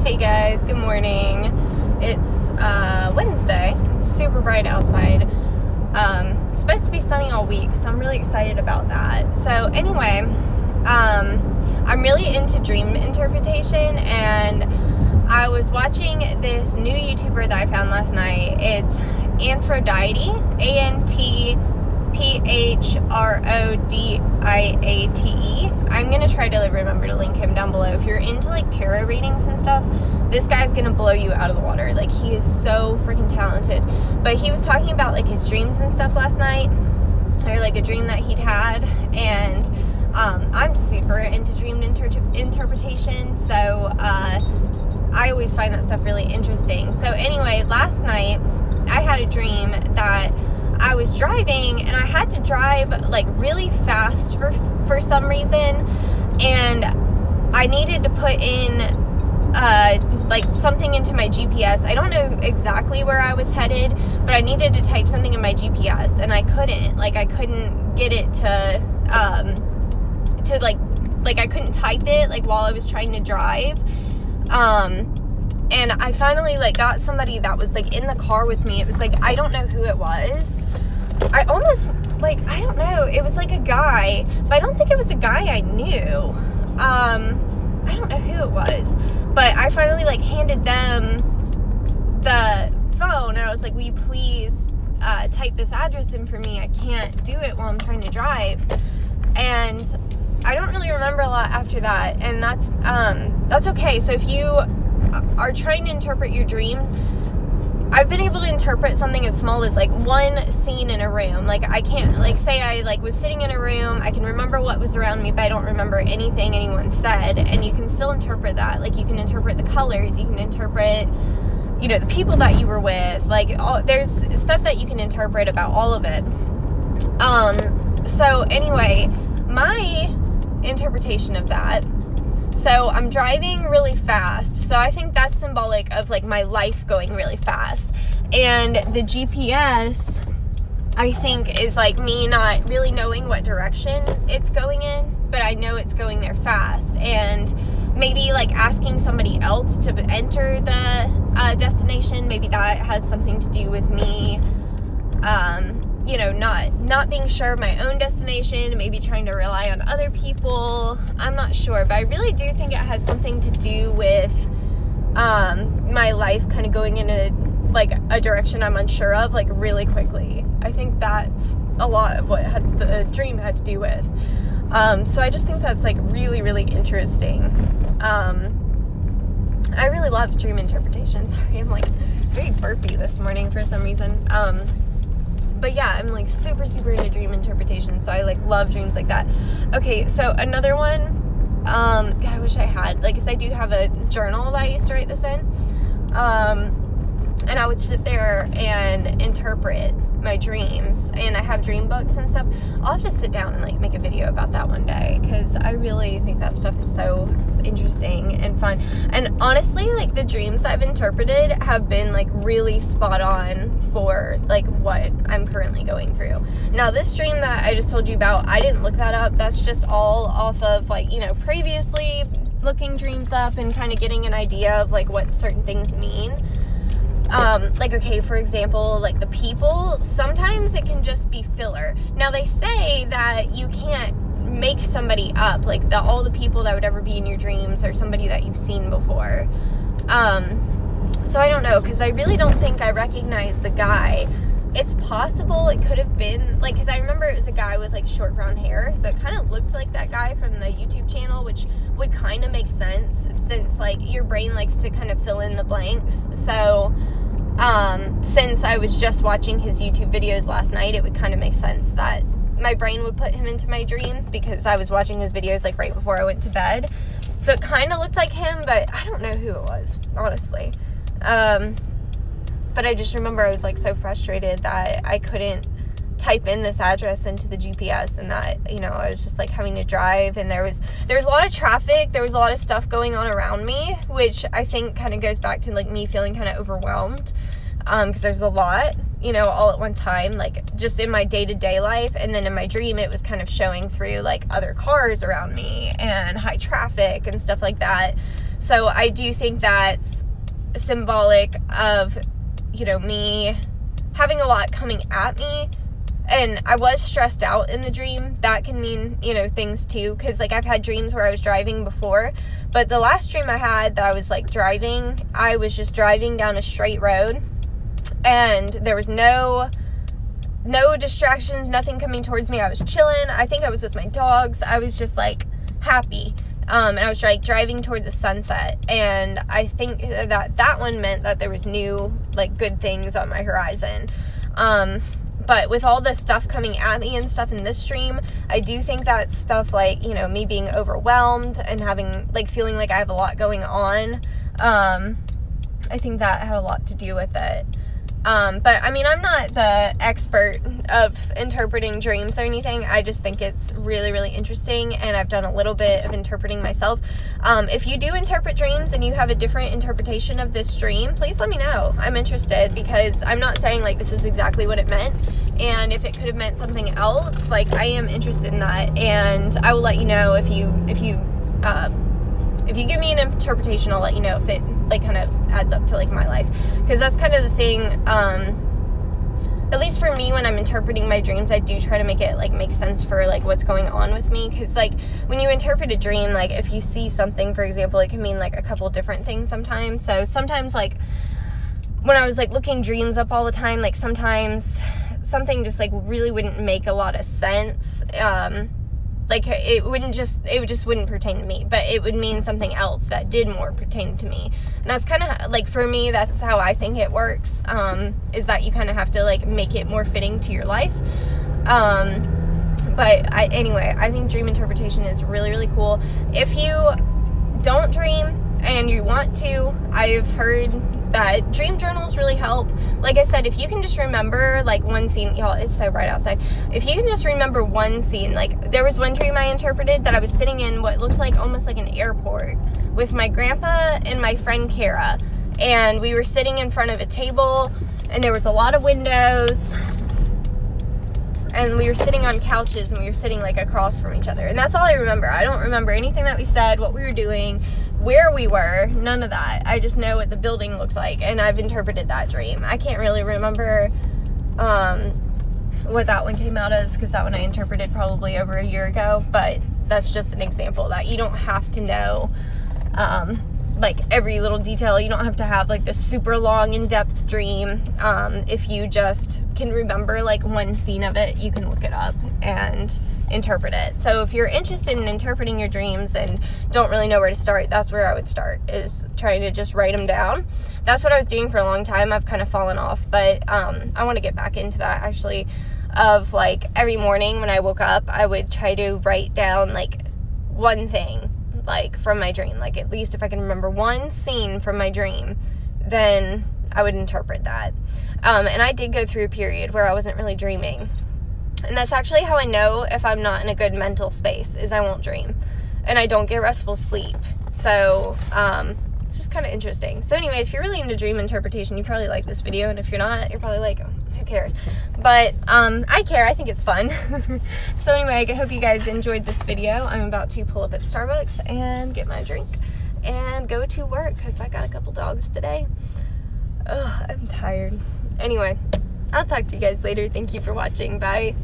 Hey guys, good morning. It's Wednesday. It's super bright outside. It's supposed to be sunny all week, so I'm really excited about that. So anyway, I'm really into dream interpretation, and I was watching this new YouTuber that I found last night. It's Antphrodite, Antphrodite. I'm gonna try to remember to link him down below. If you're into like tarot readings and stuff, this guy's gonna blow you out of the water. Like, he is so freaking talented. But he was talking about like his dreams and stuff last night, or like a dream that he'd had, and I'm super into dream interpretation, so I always find that stuff really interesting. So anyway, last night I had a dream that I was driving, and I had to drive like really fast for some reason, and I needed to put in like something into my GPS. I don't know exactly where I was headed, but I needed to type something in my GPS, and I couldn't get it to like I couldn't type it like while I was trying to drive. And I finally like got somebody that was like in the car with me. It was like, I don't know who it was. I almost like, I don't know. It was like a guy, but I don't think it was a guy I knew. I don't know who it was, but I finally like handed them the phone, and I was like, will you please type this address in for me? I can't do it while I'm trying to drive. And I don't really remember a lot after that, and that's okay. So if you are trying to interpret your dreams, I've been able to interpret something as small as like one scene in a room. Like, I can't, like, say I like was sitting in a room, I can remember what was around me, but I don't remember anything anyone said, and you can still interpret that. Like, you can interpret the colors, you can interpret, you know, the people that you were with, like, there's stuff that you can interpret about all of it. So anyway, my interpretation of that, so I'm driving really fast, so I think that's symbolic of like my life going really fast, and the GPS I think is like me not really knowing what direction it's going in, but I know it's going there fast, and maybe like asking somebody else to enter the destination, maybe that has something to do with me you know, not being sure of my own destination, maybe trying to rely on other people. I'm not sure, but I really do think it has something to do with my life kind of going in a direction I'm unsure of, like, really quickly. I think that's a lot of what the dream had to do with. So I just think that's like really, really interesting. I really love dream interpretation. Sorry, I'm like very burpy this morning for some reason. But yeah, I'm like super, super into dream interpretation, so I like love dreams like that. Okay, so another one, God, I wish I had, like, 'cause I do have a journal that I used to write this in, and I would sit there and interpret my dreams, and I have dream books and stuff. I'll have to sit down and like make a video about that one day, because I really think that stuff is so interesting and fun. And honestly, like, the dreams I've interpreted have been like really spot on for like what I'm currently going through. Now, this dream that I just told you about, I didn't look that up. That's just all off of like, you know, previously looking dreams up and kind of getting an idea of like what certain things mean. Like, okay, for example, like the people, sometimes it can just be filler. Now, they say that you can't make somebody up, like all the people that would ever be in your dreams are somebody that you've seen before. So I don't know, because I really don't think I recognize the guy. It's possible it could have been, like, because I remember it was a guy with like short brown hair, so it kind of looked like that guy from the YouTube channel, which would kind of make sense, since like your brain likes to kind of fill in the blanks. So since I was just watching his YouTube videos last night, it would kind of make sense that my brain would put him into my dream, because I was watching his videos like right before I went to bed. So it kind of looked like him, but I don't know who it was, honestly. But I just remember I was like so frustrated that I couldn't type in this address into the GPS, and that, you know, I was just like having to drive, and there was a lot of traffic, there was a lot of stuff going on around me, which I think kind of goes back to like me feeling kind of overwhelmed, because there's a lot, you know, all at one time, like just in my day-to-day life, and then in my dream it was kind of showing through like other cars around me and high traffic and stuff like that. So I do think that's symbolic of, you know, me having a lot coming at me. And I was stressed out in the dream. That can mean, you know, things too. Because, like, I've had dreams where I was driving before. But the last dream I had that I was, like, driving, I was just driving down a straight road. And there was no distractions, nothing coming towards me. I was chilling. I think I was with my dogs. I was just, like, happy. And I was, like, driving toward the sunset. And I think that one meant that there was new, like, good things on my horizon. But with all the stuff coming at me and stuff in this dream, I do think that stuff like, you know, me being overwhelmed and having, like, feeling like I have a lot going on, I think that had a lot to do with it. But, I mean, I'm not the expert of interpreting dreams or anything. I just think it's really, really interesting, and I've done a little bit of interpreting myself. If you do interpret dreams and you have a different interpretation of this dream, please let me know. I'm interested, because I'm not saying, like, this is exactly what it meant, and if it could have meant something else, like, I am interested in that, and I will let you know if you give me an interpretation. I'll let you know if it, like, kind of adds up to, like, my life, because that's kind of the thing, at least for me, when I'm interpreting my dreams, I do try to make it, like, make sense for, like, what's going on with me, because, like, when you interpret a dream, like, if you see something, for example, it can mean, like, a couple different things sometimes. So sometimes, like, when I was, like, looking dreams up all the time, like, sometimes something just, like, really wouldn't make a lot of sense, like, it just wouldn't pertain to me, but it would mean something else that did more pertain to me. And that's kind of, like, for me, that's how I think it works, is that you kind of have to, like, make it more fitting to your life. But anyway, I think dream interpretation is really, really cool. If you don't dream and you want to, I've heard that dream journals really help. Like I said, if you can just remember, like, one scene, y'all, it's so bright outside. If you can just remember one scene, like, there was one dream I interpreted that I was sitting in what looked like almost like an airport with my grandpa and my friend Kara, and we were sitting in front of a table, and there was a lot of windows, and we were sitting on couches, and we were sitting, like, across from each other, and that's all I remember. I don't remember anything that we said, what we were doing, where we were, none of that. I just know what the building looks like, and I've interpreted that dream. I can't really remember what that one came out as, because that one I interpreted probably over a year ago, but that's just an example that you don't have to know, like, every little detail. You don't have to have, like, this super long, in-depth dream. If you just can remember, like, one scene of it, you can look it up and interpret it. So if you're interested in interpreting your dreams and don't really know where to start, that's where I would start, is trying to just write them down. That's what I was doing for a long time. I've kind of fallen off, but I want to get back into that, actually, of, like, every morning when I woke up, I would try to write down, like, one thing, like, from my dream. Like, at least if I can remember one scene from my dream, then I would interpret that. And I did go through a period where I wasn't really dreaming. And that's actually how I know if I'm not in a good mental space, is I won't dream. And I don't get restful sleep. So, it's just kind of interesting. So anyway, if you're really into dream interpretation, you probably like this video. And if you're not, you're probably like, oh, who cares? But, I care. I think it's fun. So anyway, I hope you guys enjoyed this video. I'm about to pull up at Starbucks and get my drink and go to work, because I got a couple dogs today. Ugh, I'm tired. Anyway, I'll talk to you guys later. Thank you for watching. Bye.